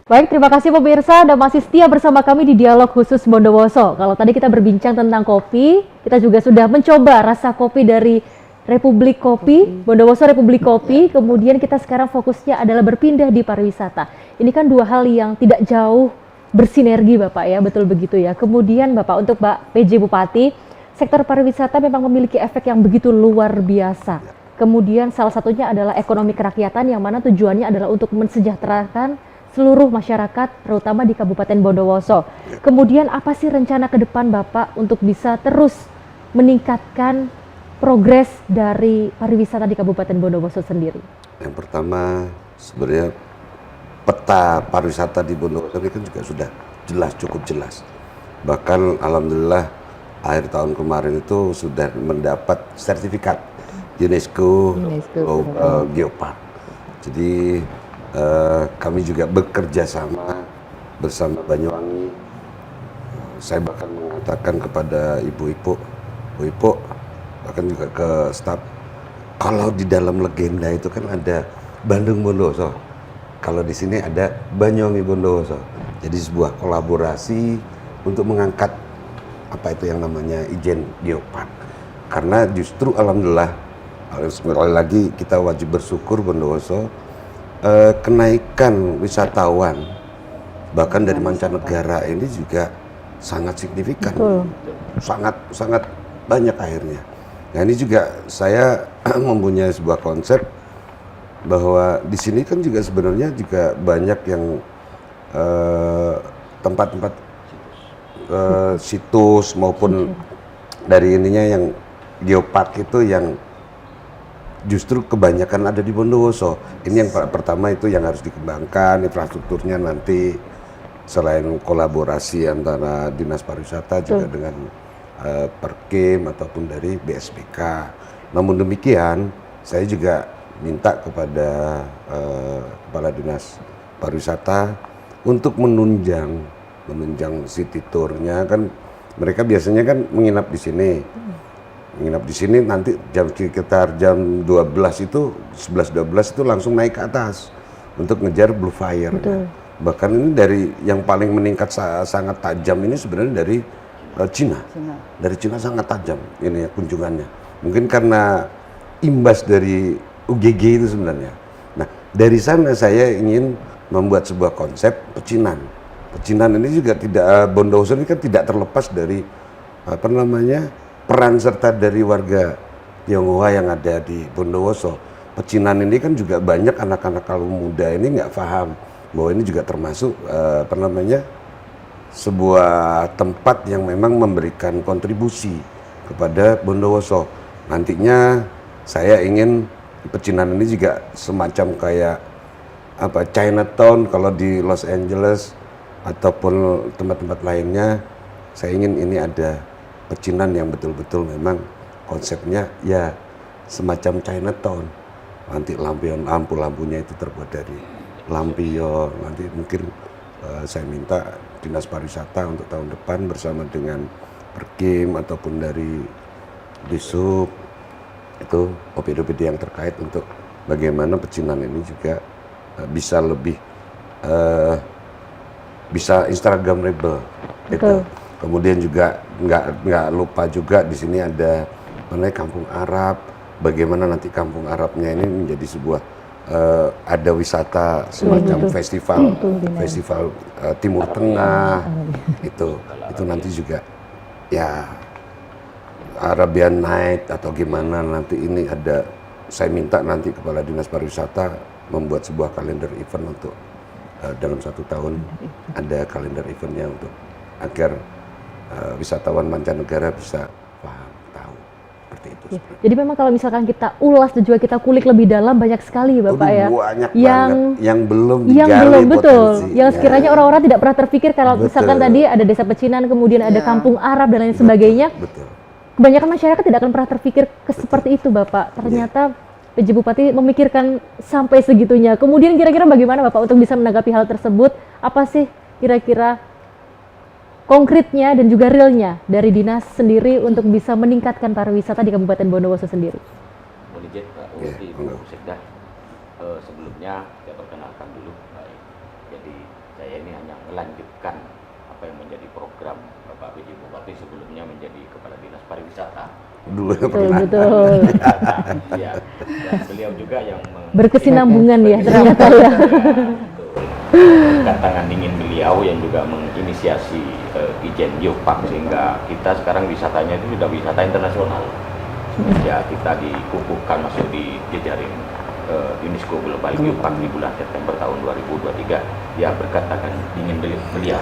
Baik, terima kasih pemirsa, Anda masih setia bersama kami di Dialog Khusus Bondowoso. Kalau tadi kita berbincang tentang kopi, kita juga sudah mencoba rasa kopi dari Republik Kopi, Bondowoso Republik Kopi, kemudian kita sekarang fokusnya adalah berpindah di pariwisata. Ini kan dua hal yang tidak jauh bersinergi Bapak ya, betul begitu ya. Kemudian Bapak, untuk Pak PJ Bupati, sektor pariwisata memang memiliki efek yang begitu luar biasa. Kemudian salah satunya adalah ekonomi kerakyatan yang mana tujuannya adalah untuk mensejahterakan seluruh masyarakat, terutama di Kabupaten Bondowoso. Kemudian apa sih rencana ke depan Bapak untuk bisa terus meningkatkan progres dari pariwisata di Kabupaten Bondowoso sendiri? Yang pertama, sebenarnya peta pariwisata di Bondowoso ini kan juga sudah jelas, cukup jelas. Bahkan alhamdulillah akhir tahun kemarin itu sudah mendapat sertifikat UNESCO Geopark. Jadi kami juga bekerja sama bersama Banyuwangi. Saya bahkan mengatakan kepada ibu-ibu, bahkan juga ke staf, kalau di dalam legenda itu kan ada Bandung Bondowoso, kalau di sini ada Banyuwangi Bondowoso. Jadi sebuah kolaborasi untuk mengangkat apa itu yang namanya Ijen Geopark. Karena justru alhamdulillah, sekali lagi kita wajib bersyukur Bondowoso, kenaikan wisatawan bahkan dari mancanegara ini juga sangat signifikan. Sangat banyak akhirnya. Nah ini juga saya mempunyai sebuah konsep bahwa di sini kan juga sebenarnya juga banyak yang tempat-tempat situs maupun dari ininya yang geopark itu yang justru kebanyakan ada di Bondowoso. Ini yang pertama itu yang harus dikembangkan, infrastrukturnya nanti selain kolaborasi antara Dinas Pariwisata juga dengan Perkim ataupun dari BSPK. Namun demikian, saya juga minta kepada Kepala Dinas Pariwisata untuk menunjang city tour-nya. Kan mereka biasanya kan menginap di sini. Menginap di sini nanti sekitar jam 12 itu 11-12 itu langsung naik ke atas untuk ngejar Blue Fire. Bahkan ini dari yang paling meningkat sangat tajam ini sebenarnya dari Cina. Dari Cina sangat tajam ini kunjungannya. Mungkin karena imbas dari UGG itu sebenarnya. Nah, dari sana saya ingin membuat sebuah konsep pecinan. Pecinan ini juga tidak, Bondowoso ini kan tidak terlepas dari apa namanya, peran serta dari warga Tionghoa yang ada di Bondowoso. Pecinan ini kan juga banyak anak-anak kaum muda ini nggak paham bahwa ini juga termasuk apa namanya, sebuah tempat yang memang memberikan kontribusi kepada Bondowoso. Nantinya saya ingin pecinan ini juga semacam kayak apa, Chinatown kalau di Los Angeles ataupun tempat-tempat lainnya. Saya ingin ini ada pecinan yang betul-betul memang konsepnya ya semacam Chinatown. Nanti lampu-lampunya itu terbuat dari lampion. Nanti mungkin saya minta Dinas Pariwisata untuk tahun depan bersama dengan Perkim ataupun dari Disub itu OPD-OPD yang terkait untuk bagaimana pecinan ini juga bisa lebih bisa Instagramable gitu. Kemudian juga nggak lupa juga di sini ada Kampung Arab. Bagaimana nanti Kampung Arabnya ini menjadi sebuah ada wisata semacam festival Timur Tengah itu nanti juga ya Arabian Night atau gimana nanti ini ada. Saya minta nanti Kepala Dinas Pariwisata membuat sebuah kalender event untuk dalam 1 tahun ada kalender eventnya untuk agar wisatawan mancanegara bisa paham, tahu seperti itu. Jadi memang kalau misalkan kita ulas dan juga kita kulik lebih dalam, banyak sekali Bapak ya. Banyak banget yang belum digali betul. Yang sekiranya orang-orang tidak pernah terpikir kalau misalkan tadi ada desa pecinan, kemudian ada kampung Arab dan lain sebagainya. Kebanyakan masyarakat tidak akan pernah terpikir seperti itu Bapak. Ternyata PJ Bupati memikirkan sampai segitunya. Kemudian kira-kira bagaimana Bapak untuk bisa menanggapi hal tersebut? Apa sih kira-kira konkretnya dan juga realnya dari dinas sendiri untuk bisa meningkatkan pariwisata di Kabupaten Bondowoso sendiri? Mohon izin Pak Wati, Bu Sekda, sebelumnya saya perkenalkan dulu. Baik. Jadi Saya ini hanya melanjutkan apa yang menjadi program Bapak PJ Bupati sebelumnya menjadi Kepala Dinas Pariwisata. Dulu Betul, pernah. betul. Ya, dan beliau juga yang Berkesinambungan ya ternyata ya. Berkat tangan dingin beliau yang juga menginisiasi Ijen Geopark, sehingga kita sekarang wisatanya itu sudah wisata internasional. Ya, kita dikukuhkan masuk di jejaring UNESCO Global Geopark di bulan September tahun 2023 ya berkat tangan dingin beliau,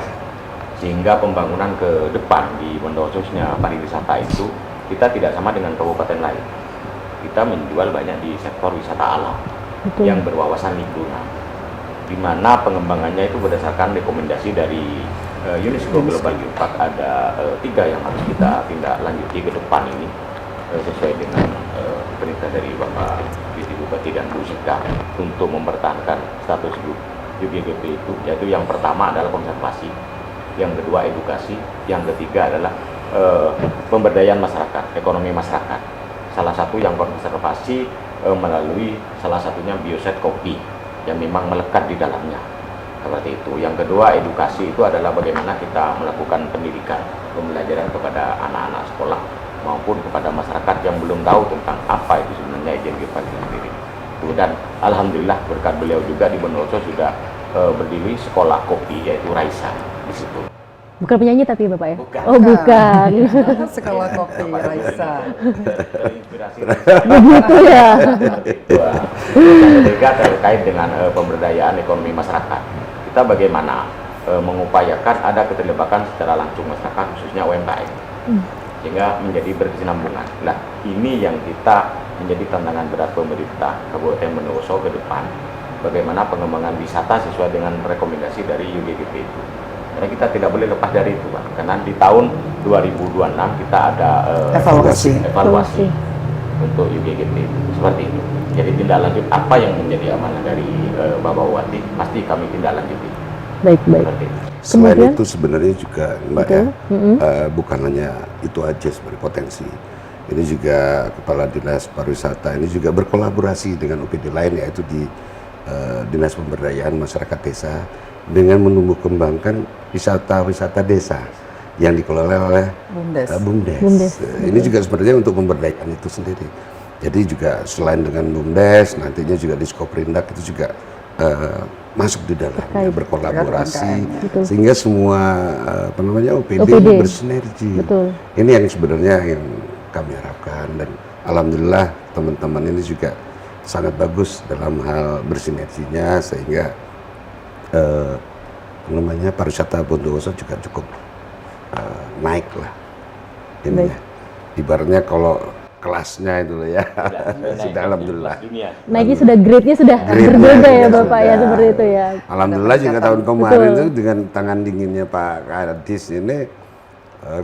sehingga pembangunan ke depan di Bondowoso khususnya pariwisata itu kita tidak sama dengan kabupaten lain. Kita menjual banyak di sektor wisata alam yang berwawasan lingkungan, di mana pengembangannya itu berdasarkan rekomendasi dari UNESCO Global Geopark. Ada 3 yang harus kita tindak lanjuti ke depan ini sesuai dengan perintah dari Bapak Bupati dan Bu Sekda untuk mempertahankan status UGGP itu, yaitu yang pertama adalah konservasi, yang kedua edukasi, yang ketiga adalah pemberdayaan masyarakat, ekonomi masyarakat. Salah satu yang konservasi melalui salah satunya bioset kopi yang memang melekat di dalamnya, seperti itu. Yang kedua edukasi itu adalah bagaimana kita melakukan pendidikan, pembelajaran kepada anak-anak sekolah maupun kepada masyarakat yang belum tahu tentang apa itu sebenarnya Ijen Geopark sendiri. Dan alhamdulillah berkat beliau juga di Bondowoso sudah berdiri sekolah kopi yaitu Raisa di situ. Bukan penyanyi tapi Bapak ya? Bukan. Oh bukan. Sekolah kopi Raisa. Terinspirasi Begitu ya. yang ketiga terkait dengan pemberdayaan ekonomi masyarakat. Kita bagaimana mengupayakan ada keterlibatan secara langsung masyarakat khususnya UMKM. Sehingga menjadi berkesinambungan. Nah, ini yang kita menjadi tantangan berat pemerintah Kabupaten Bondowoso ke depan. Bagaimana pengembangan wisata sesuai dengan rekomendasi dari UGGP itu. Karena kita tidak boleh lepas dari itu, Pak. Karena di tahun 2026 kita ada evaluasi untuk UGGP itu. Seperti itu. Jadi tindak lanjut apa yang menjadi amanah dari Bapak Bupati pasti kami tindak lanjuti. Baik. Seperti itu. Selain Kemudian? itu sebenarnya juga Mbak Betul. ya, bukan hanya itu aja sebenarnya potensi. Ini juga Kepala Dinas Pariwisata ini juga berkolaborasi dengan UPD lain, yaitu di Dinas Pemberdayaan Masyarakat Desa dengan menumbuh kembangkan wisata desa yang dikelola oleh BUMDes. Ini juga sebenarnya untuk pemberdayaan itu sendiri. Jadi juga selain dengan BUMDes, nantinya juga di Skoprindak itu juga masuk di dalamnya, berkolaborasi sehingga semua OPD bersinergi. Betul. Ini yang sebenarnya yang kami harapkan, dan alhamdulillah teman-teman ini juga sangat bagus dalam hal bersinerginya, sehingga pariwisata Bondowoso juga cukup naik lah ini ya. Ibaratnya kalau kelasnya itu ya sudah alhamdulillah. Naiknya sudah grade-nya sudah berbeda ya Bapak ya, seperti itu ya. Alhamdulillah juga tahun kemarin itu dengan tangan dinginnya Pak Kadis ini,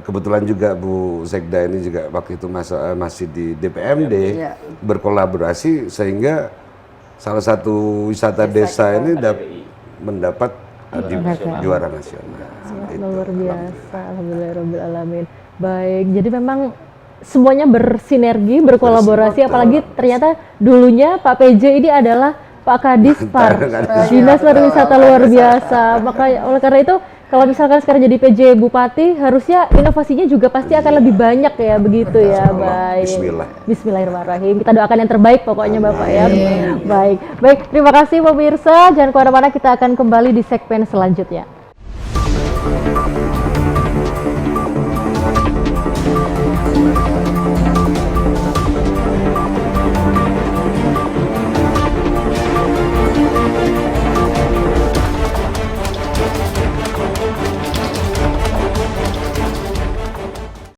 kebetulan juga Bu Sekda ini juga waktu itu masih di DPMD berkolaborasi, sehingga salah satu wisata desa ini mendapat juara nasional. Luar biasa, alhamdulillahirobbilalamin. Baik, jadi memang semuanya bersinergi, berkolaborasi, apalagi ternyata dulunya Pak PJ ini adalah Pak Kadis Dinas Pariwisata luar biasa. Maka oleh karena itu kalau misalkan sekarang jadi PJ Bupati, harusnya inovasinya juga pasti akan lebih banyak ya, begitu ya. Baik. Bismillahirrahmanirrahim. Kita doakan yang terbaik pokoknya Bapak ya. Baik. Terima kasih pemirsa. Jangan kemana-mana, kita akan kembali di segmen selanjutnya.